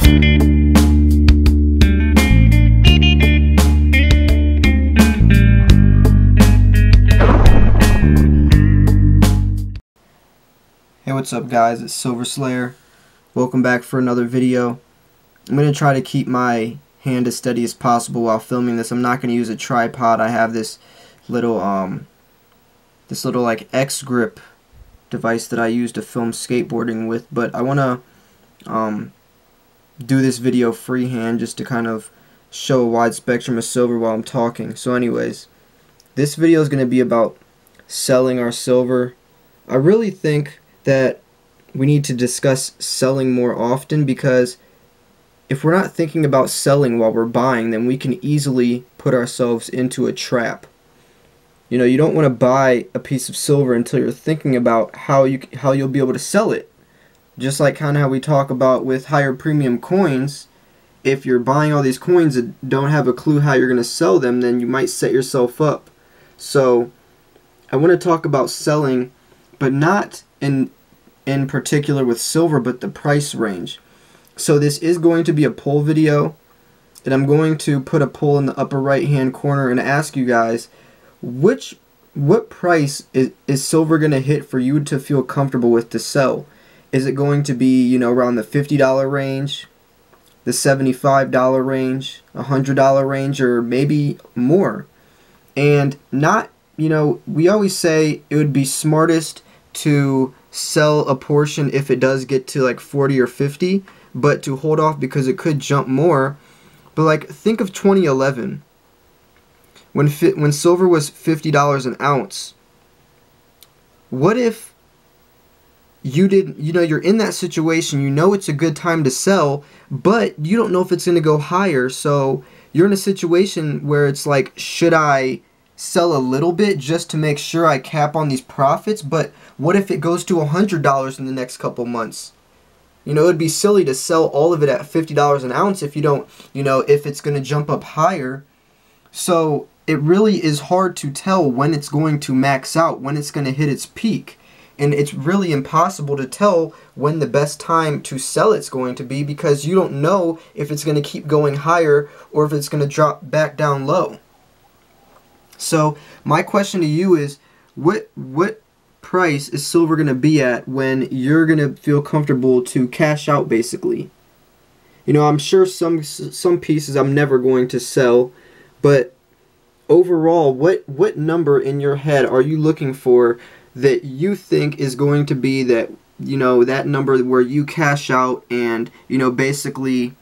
Hey, what's up guys, it's Silver Slayer. Welcome back for another video. I'm going to try to keep my hand as steady as possible while filming this. I'm not going to use a tripod. I have this little like X grip device that I use to film skateboarding with, but I want to do this video freehand just to kind of show a wide spectrum of silver while I'm talking. So anyways, this video is going to be about selling our silver. I really think that we need to discuss selling more often, because if we're not thinking about selling while we're buying, then we can easily put ourselves into a trap. You know, you don't want to buy a piece of silver until you're thinking about how you'll be able to sell it. Just like kind of how we talk about with higher premium coins. If you're buying all these coins and don't have a clue how you're going to sell them, then you might set yourself up. So I want to talk about selling, but not in particular with silver, but the price range. So this is going to be a poll video, and I'm going to put a poll in the upper right hand corner and ask you guys what price is silver going to hit for you to feel comfortable with to sell. Is it going to be, you know, around the $50 range, the $75 range, $100 range, or maybe more? And not, you know, we always say it would be smartest to sell a portion if it does get to like 40 or 50, but to hold off because it could jump more. But like, think of 2011 when silver was $50 an ounce. What if you didn't, you know, you're in that situation, you know it's a good time to sell, but you don't know if it's going to go higher, so you're in a situation where it's like, should I sell a little bit just to make sure I cap on these profits? But what if it goes to $100 in the next couple months? You know, it'd be silly to sell all of it at $50 an ounce if you don't, you know, if it's going to jump up higher. So it really is hard to tell when it's going to max out, when it's going to hit its peak. And it's really impossible to tell when the best time to sell it's going to be, because you don't know if it's going to keep going higher or if it's going to drop back down low. So my question to you is, what price is silver going to be at when you're going to feel comfortable to cash out, basically? You know, I'm sure some pieces I'm never going to sell, but overall, what number in your head are you looking for that you think is going to be that, you know, that number where you cash out and, you know, basically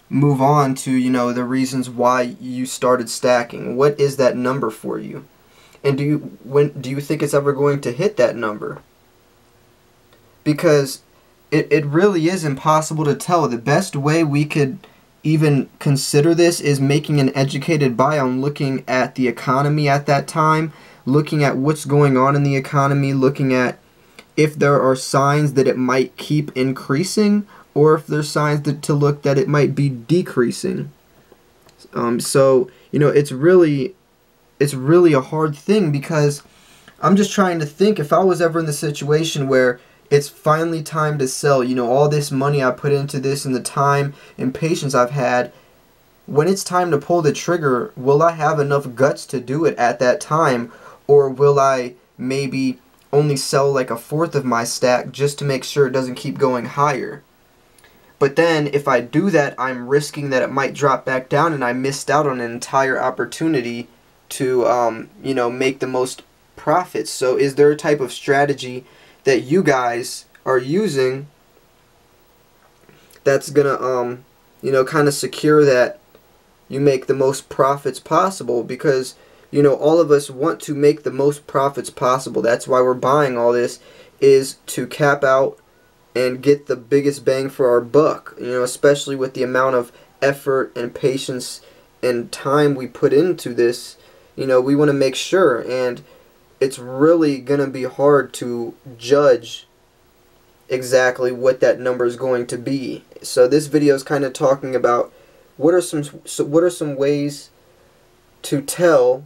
move on to, you know, the reasons why you started stacking? What is that number for you? And do you think it's ever going to hit that number? Because it really is impossible to tell. The best way we could even consider this is making an educated buy on looking at the economy at that time, looking at what's going on in the economy, looking at if there are signs that it might keep increasing, or if there's signs to look that it might be decreasing. So, you know, it's really a hard thing, because I'm just trying to think, if I was ever in the situation where it's finally time to sell, you know, all this money I put into this and the time and patience I've had, when it's time to pull the trigger, will I have enough guts to do it at that time? Or will I maybe only sell like a fourth of my stack just to make sure it doesn't keep going higher? But then if I do that, I'm risking that it might drop back down and I missed out on an entire opportunity to, you know, make the most profits. So is there a type of strategy that you guys are using that's gonna, you know, kind of secure that you make the most profits possible? Because, you know, all of us want to make the most profits possible. That's why we're buying all this, is to cap out and get the biggest bang for our buck, you know, especially with the amount of effort and patience and time we put into this. You know, we want to make sure, and it's really going to be hard to judge exactly what that number is going to be. So this video is kind of talking about what are some ways to tell,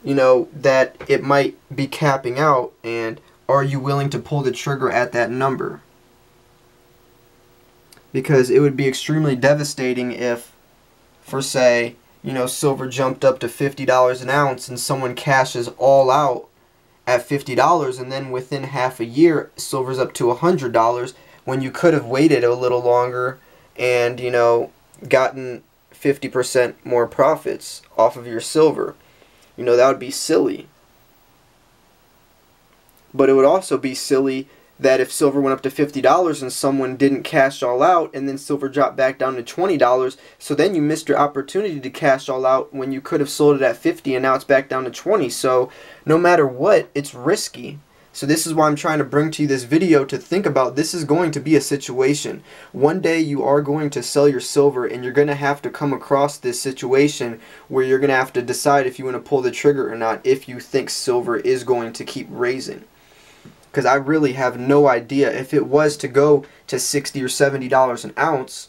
you know, that it might be capping out, and are you willing to pull the trigger at that number? because it would be extremely devastating if, for say, silver jumped up to $50 an ounce and someone cashes all out at $50, and then within half a year silver's up to $100, when you could have waited a little longer and gotten 50% more profits off of your silver. That would be silly. But it would also be silly that if silver went up to $50 and someone didn't cash all out, and then silver dropped back down to $20, so then you missed your opportunity to cash all out when you could have sold it at $50 and now it's back down to $20. So no matter what, it's risky. So this is why I'm trying to bring to you this video to think about. This is going to be a situation. One day you are going to sell your silver, and you're going to have to come across this situation where you're going to have to decide if you want to pull the trigger or not, if you think silver is going to keep raising. Because I really have no idea. If it was to go to $60 or $70 an ounce,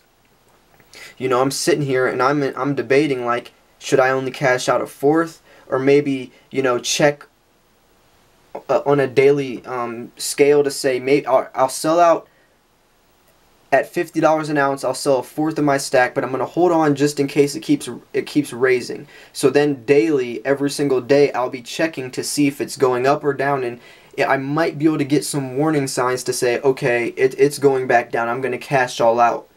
I'm sitting here and I'm debating, like, should I only cash out a fourth, or maybe check on a daily scale to say, maybe I'll sell out at $50 an ounce. I'll sell a fourth of my stack, but I'm going to hold on just in case it keeps raising. So then daily, every single day, I'll be checking to see if it's going up or down, and I might be able to get some warning signs to say, okay, it's going back down, I'm going to cash all out.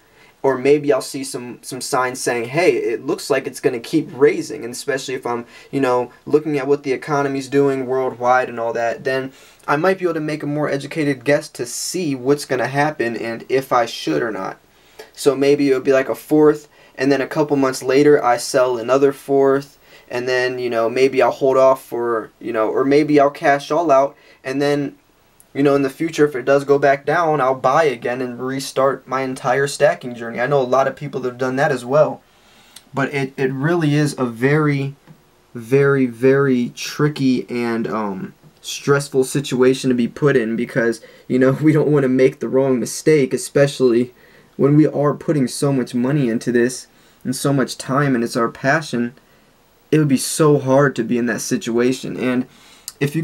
Or maybe I'll see some signs saying, hey, it looks like it's going to keep raising. And especially if I'm, looking at what the economy's doing worldwide and all that, then I might be able to make a more educated guess to see what's going to happen and if I should or not. So maybe it would be like a fourth, and then a couple months later I sell another fourth, and then, maybe I'll hold off for, or maybe I'll cash all out, and then, in the future, if it does go back down, I'll buy again and restart my entire stacking journey. I know a lot of people that have done that as well. But it really is a very, very, very tricky and stressful situation to be put in, because, we don't want to make the wrong mistake, especially when we are putting so much money into this and so much time, and it's our passion. It would be so hard to be in that situation. And if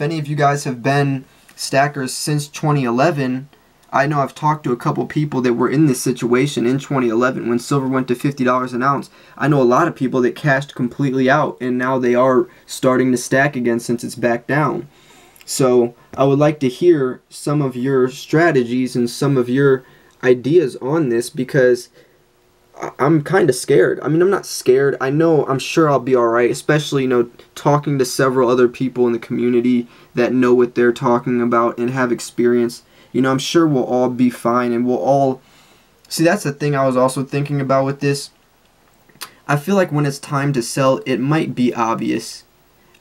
any of you guys have been stackers since 2011, I know I've talked to a couple people that were in this situation in 2011 when silver went to $50 an ounce. I know a lot of people that cashed completely out, and now they are starting to stack again since it's back down. So I would like to hear some of your strategies and some of your ideas on this, because I'm kind of scared. I mean, I'm not scared. I'm sure I'll be alright, especially, talking to several other people in the community that know what they're talking about and have experience. I'm sure we'll all be fine, and we'll all... See, that's the thing I was also thinking about with this. I feel like when it's time to sell, it might be obvious.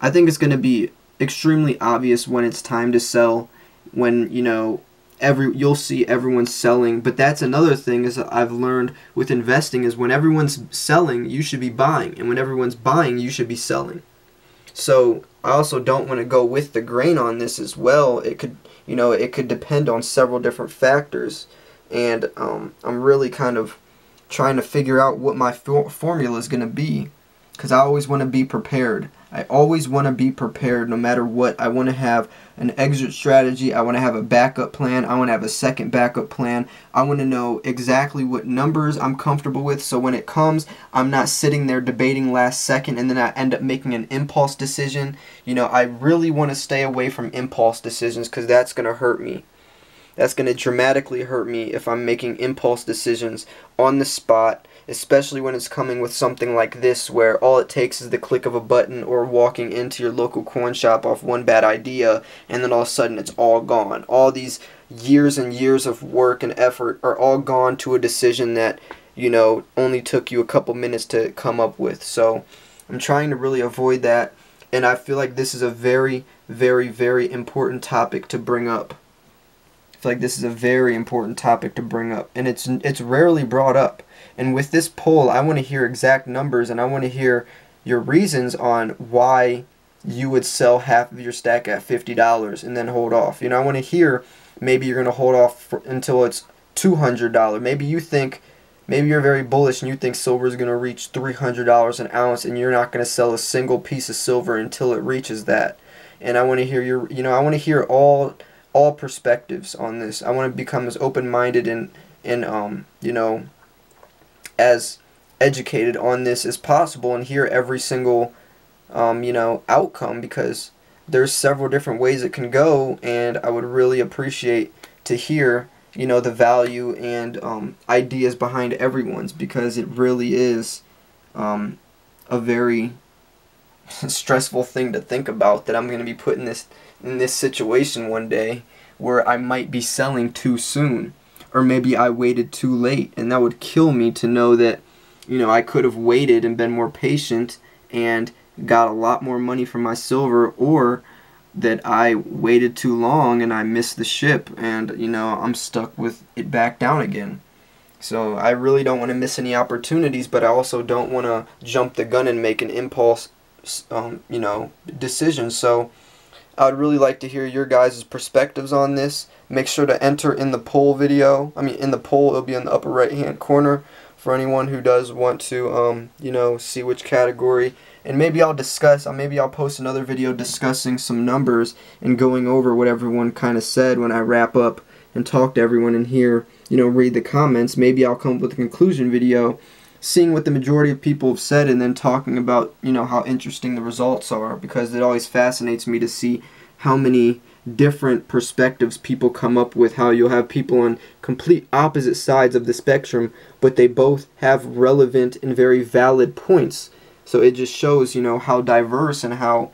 I think it's going to be extremely obvious when it's time to sell, when, you'll see everyone selling. But that's another thing is I've learned with investing, is when everyone's selling, you should be buying, and when everyone's buying, you should be selling. So I also don't want to go with the grain on this as well. It could depend on several different factors, and I'm really kind of trying to figure out what my formula is going to be, because I always want to be prepared. I always want to be prepared no matter what. I want to have an exit strategy. I want to have a backup plan. I want to have a second backup plan. I want to know exactly what numbers I'm comfortable with, so when it comes, I'm not sitting there debating last second and then I end up making an impulse decision. I really want to stay away from impulse decisions, because that's going to hurt me. That's going to dramatically hurt me if I'm making impulse decisions on the spot, especially when it's coming with something like this, where all it takes is the click of a button or walking into your local coin shop off one bad idea, and then all of a sudden it's all gone. All these years and years of work and effort are all gone to a decision that, only took you a couple minutes to come up with. So I'm trying to really avoid that, and I feel like this is a very, very, very important topic to bring up. I feel like this is a very important topic to bring up, and it's rarely brought up. And with this poll, I want to hear exact numbers, and I want to hear your reasons on why you would sell half of your stack at $50 and then hold off. I want to hear, maybe you're going to hold off until it's $200. Maybe you're very bullish and you think silver is going to reach $300 an ounce, and you're not going to sell a single piece of silver until it reaches that. And I want to hear I want to hear all perspectives on this. I want to become as open-minded and and you know, as educated on this as possible and hear every single you know, outcome, because there's several different ways it can go, and I would really appreciate to hear, you know, the value and ideas behind everyone's, because it really is a very stressful thing to think about, that I'm going to be put in this situation one day where I might be selling too soon, or maybe I waited too late, and that would kill me to know that, you know, I could have waited and been more patient and got a lot more money for my silver, or that I waited too long and I missed the ship and, you know, I'm stuck with it back down again. So I really don't want to miss any opportunities, but I also don't want to jump the gun and make an impulse you know, decision. So I would really like to hear your guys' perspectives on this. Make sure to enter in the poll video. In the poll, it'll be in the upper right hand corner for anyone who does want to you know, see which category. And maybe I'll post another video discussing some numbers and going over what everyone kind of said when I wrap up and talk to everyone in here, you know, read the comments. Maybe I'll come up with a conclusion video, seeing what the majority of people have said, and then talking about, you know, how interesting the results are, because it always fascinates me to see how many different perspectives people come up with, how you'll have people on complete opposite sides of the spectrum, but they both have relevant and very valid points. So it just shows, you know, how diverse and how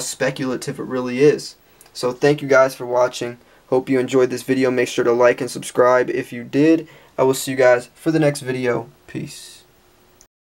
speculative it really is. So thank you guys for watching. Hope you enjoyed this video. Make sure to like and subscribe if you did. I will see you guys for the next video. Peace.